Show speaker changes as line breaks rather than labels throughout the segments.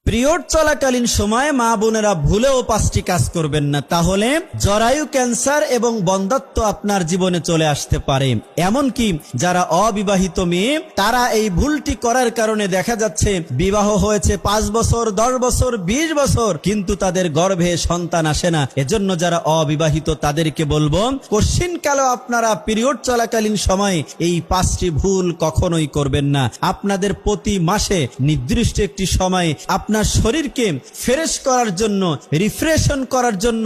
Period চলাকালীন সময় মা বোনেরা ভুলেও 5টি কাজ করবেন না, তাহলে জরায়ু ক্যান্সার এবং বন্ধ্যাত্ব আপনার জীবনে চলে আসতে পারে। এমনকি যারা অবিবাহিত মেয়ে, তারা এই ভুলটি করার কারণে দেখা যাচ্ছে বিবাহ হয়েছে 5 বছর, 10 বছর, 20 বছর, কিন্তু তাদের গর্ভে সন্তান আসে না। এজন্য যারা অবিবাহিত তাদেরকে বলবো, কশিনকালেও আপনারা পিরিয়ড চলাকালীন সময় এই 5টি ভুল কখনোই করবেন না। আপনাদের প্রতি মাসে নির্দিষ্ট একটি সময় আপনার শরীরকে ফ্রেশ করার জন্য, রিফ্রেশন করার জন্য,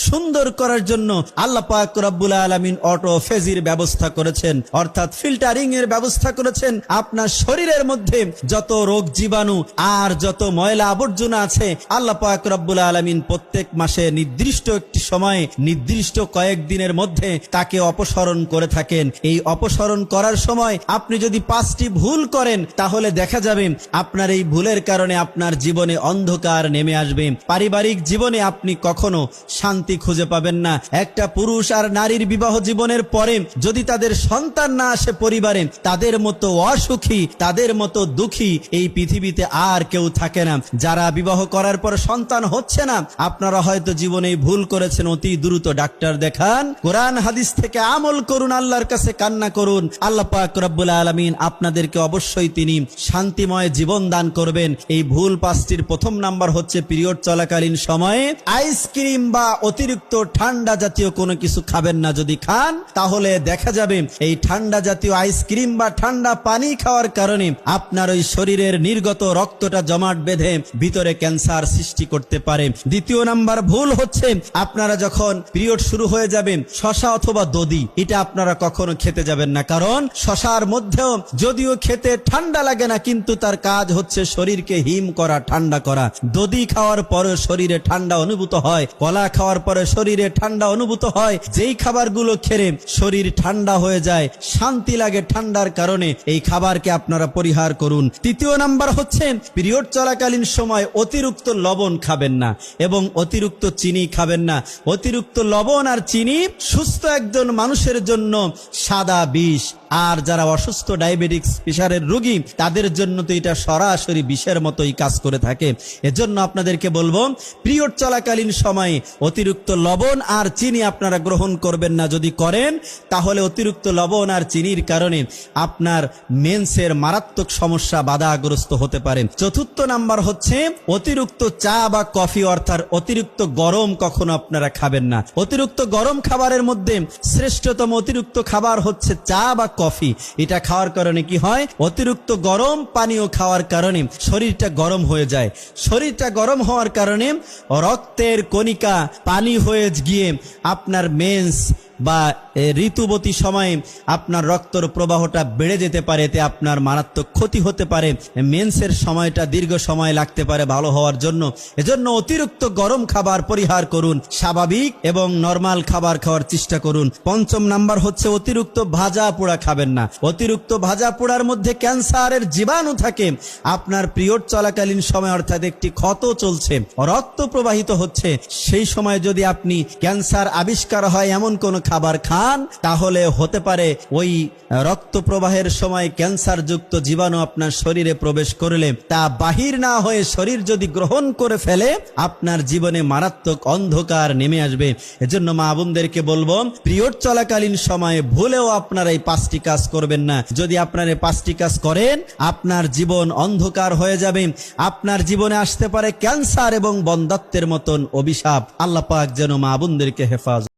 সুন্দর করার জন্য আল্লাহ পাক রব্বুল আলামিন অটোফেজির ব্যবস্থা করেছেন, অর্থাৎ ফিল্টারিং এর ব্যবস্থা করেছেন। আপনার শরীরের মধ্যে যত রোগ জীবাণু আর যত ময়লা আবর্জনা আছে, আল্লাহ পাক রব্বুল আলামিন প্রত্যেক মাসে নির্দিষ্ট একটি সময়, নির্দিষ্ট কয়েকদিনের মধ্যে তাকে অপসারণ করে থাকেন। এই অপসারণ করার সময় আপনি যদি 5টি ভুল করেন, তাহলে দেখা যাবে আপনার এই ভুলের কারণে আপনার জীবনে অন্ধকার নেমে আসবে। পারিবারিক জীবনে আপনি কখনো শান্তি খুঁজে পাবেন না। একটা পুরুষ আর নারীর বিবাহ জীবনের পরে যদি তাদের সন্তান না আসে পরিবারে, তাদের মতো অসুখী, তাদের মতো দুঃখী এই পৃথিবীতে আর কেউ থাকে না। যারা বিবাহ করার পর সন্তান হচ্ছে না, আপনারা হয়তো জীবনে ভুল করেছেন, অতি দ্রুত ডাক্তার দেখান, কোরআন হাদিস থেকে আমল করুন, আল্লাহর কাছে কান্না করুন। আল্লাহ পাক রব্বুল আলামিন আপনাদেরকে অবশ্যই তিনি শান্তিময় জীবন দান করবেন। এই ভুল 5টির প্রথম নাম্বার হচ্ছে, পিরিয়ড চলাকালীন সময়ে আইসক্রিম বা অতিরিক্ত ঠান্ডা জাতীয় কোনো কিছু খাবেন না। যদি খান, তাহলে দেখা যাবে এই ঠান্ডা জাতীয় আইসক্রিম বা ঠান্ডা পানি খাওয়ার কারণে আপনার ওই শরীরের নির্গত রক্তটা জমাট বেঁধে ভিতরে ক্যান্সার সৃষ্টি করতে পারে। দ্বিতীয় নাম্বার ভুল হচ্ছে, আপনারা যখন পিরিয়ড শুরু হয়ে যাবে, শশা অথবা দধি এটা আপনারা কখনো খেতে যাবেন না। কারণ শশার মধ্যেও যদিও খেতে ঠান্ডা লাগে না, কিন্তু তার কাজ হচ্ছে শরীরকে হিম করা, ঠান্ডা করা। দধি খাওয়ার পরে শরীরে ঠান্ডা অনুভূত হয়, কলা খাওয়ার পরে শরীরে ঠান্ডা অনুভূত হয়। যেই খাবারগুলো খেলে শরীর ঠান্ডা হয়ে যায়, শান্তি লাগে ঠান্ডার কারণে, এই খাবারকে আপনারা পরিহার করুন। তৃতীয় নাম্বার হচ্ছে, পিরিয়ড চলাকালীন সময় অতিরিক্ত লবণ খাবেন না এবং অতিরিক্ত চিনি খাবেন না। অতিরিক্ত লবণ আর চিনি সুস্থ একজন মানুষের জন্য সাদা বিষ, আর যারা অসুস্থ ডায়াবেটিক্স, প্রেসারের রোগী, তাদের জন্য তো এটা সরাসরি বিষের মতোই কাজ করে থাকে। এজন্য আপনাদেরকে বলবো, পিরিয়ড চলাকালীন সময়ে অতিরিক্ত লবণ আর চিনি আপনারা গ্রহণ করবেন না। যদি করেন, তাহলে অতিরিক্ত লবণ আর চিনির কারণে আপনার মেন্সের মারাত্মক সমস্যা বাধাগ্রস্ত হতে পারে। চতুর্থ নাম্বার হচ্ছে, অতিরিক্ত চা বা কফি, অর্থাৎ অতিরিক্ত গরম কখনো আপনারা খাবেন না। অতিরিক্ত গরম খাবারের মধ্যে শ্রেষ্ঠতম অতিরিক্ত খাবার হচ্ছে চা বা কফি। এটা খাওয়ার কারণে কি হয়, অতিরিক্ত গরম পানীয় খাওয়ার কারণে শরীরটা গরম হয়ে যায়। শরীরটা গরম হওয়ার কারণে রক্তের কণিকা পানি হয়ে গিয়ে আপনার মেন্স বা ঋতুবতী সময়ে আপনার রক্তের প্রবাহটা বেড়ে যেতে পারে, এতে আপনার মারাত্মক ক্ষতি হতে পারে। মেন্সের সময়টা দীর্ঘ সময় লাগতে পারে ভালো হওয়ার জন্য। এজন্য অতিরিক্ত গরম খাবার পরিহার করুন, স্বাভাবিক এবং নরমাল খাবার খাওয়ার চেষ্টা করুন। পঞ্চম নাম্বার হচ্ছে, অতিরিক্ত ভাজা পোড়া খাবেন না। অতিরিক্ত ভাজা পোড়ার মধ্যে ক্যান্সারের জীবাণু থাকে। আপনার পিরিয়ড চলাকালীন সময়, অর্থাৎ একটি ক্ষত চলছে, রক্ত প্রবাহিত হচ্ছে, সেই সময় যদি আপনি ক্যান্সার আবিষ্কার হয় এমন কোন খাবার খান, তাহলে হতে পারে ওই রক্ত প্রবাহের সময় ক্যান্সার যুক্ত জীবাণু আপনার শরীরে প্রবেশ করলে তা বাহির না হয়ে শরীর যদি গ্রহণ করে ফেলে, আপনার জীবনে মারাত্মক অন্ধকার নেমে আসবে। এজন্য মা বোনদেরকে বলবো, পিরিয়ড চলাকালীন সময়ে ভুলেও আপনারা এই 5টি কাজ করবেন না। যদি আপনারা এই 5টি কাজ করেন, আপনার জীবন অন্ধকার হয়ে যাবে। আপনার জীবনে আসতে পারে ক্যান্সার এবং বন্ধ্যাত্বের মতন অভিশাপ। আল্লাহ পাক যেন মা বোনদেরকে হেফাজত